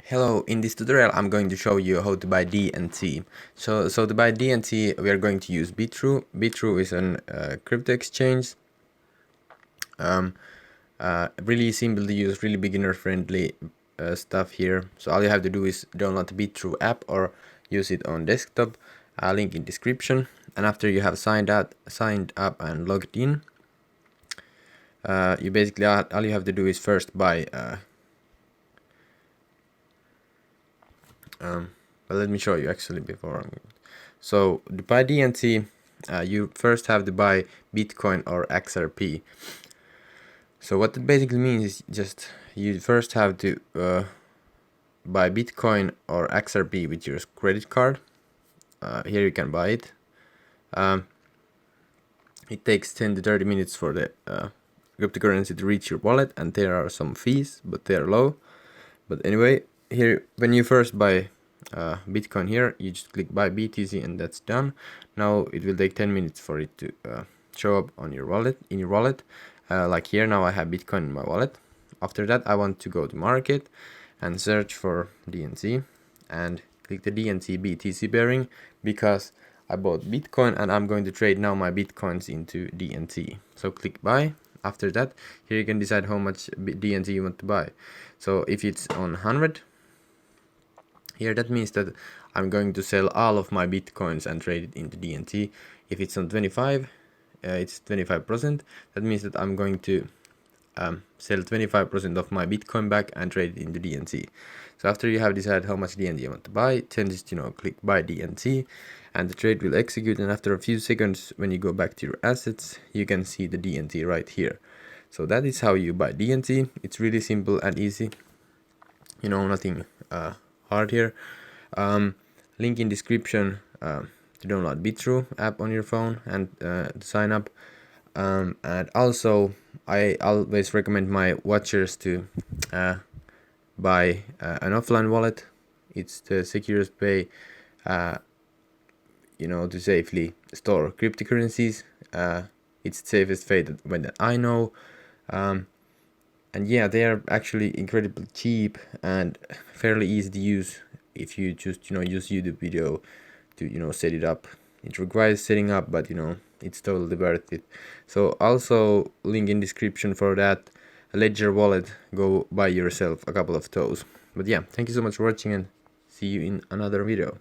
Hello, in this tutorial I'm going to show you how to buy DNT. So to buy DNT we are going to use Bitrue. Bitrue is an crypto exchange. Really simple to use, really beginner friendly stuff here. So all you have to do is download the Bitrue app or use it on desktop. Link in description. And after you have signed up and logged in, you basically all you have to do is first buy but let me show you actually before. So to buy DNT, you first have to buy Bitcoin or XRP. So what that basically means is just you first have to buy Bitcoin or XRP with your credit card. Here you can buy it. It takes 10 to 30 minutes for the cryptocurrency to reach your wallet, and there are some fees, but they are low. But anyway, here when you first buy Bitcoin, here you just click buy BTC and that's done. Now it will take 10 minutes for it to show up on your wallet, like here. Now I have Bitcoin in my wallet. After that I want to go to market and search for DNT and click the DNT BTC pairing, because I bought Bitcoin and I'm going to trade now my Bitcoins into DNT. So click buy. After that, here you can decide how much DNT you want to buy. So if it's on 100, here that means that I'm going to sell all of my Bitcoins and trade it into DNT. If it's on 25, it's 25%. That means that I'm going to sell 25% of my Bitcoin back and trade it into DNT. So after you have decided how much DNT you want to buy, then just click buy DNT and the trade will execute, and after a few seconds when you go back to your assets, you can see the DNT right here. So that is how you buy DNT. It's really simple and easy, nothing hard here. Link in description to download Bitrue app on your phone and to sign up. And also I always recommend my watchers to buy an offline wallet. It's the securest way to safely store cryptocurrencies. It's the safest way that I know. And yeah, they are actually incredibly cheap and fairly easy to use if you just use YouTube video to set it up. It requires setting up, but it's totally worth it. So also link in description for that Ledger wallet. Go buy yourself a couple of those. But yeah, thank you so much for watching and see you in another video.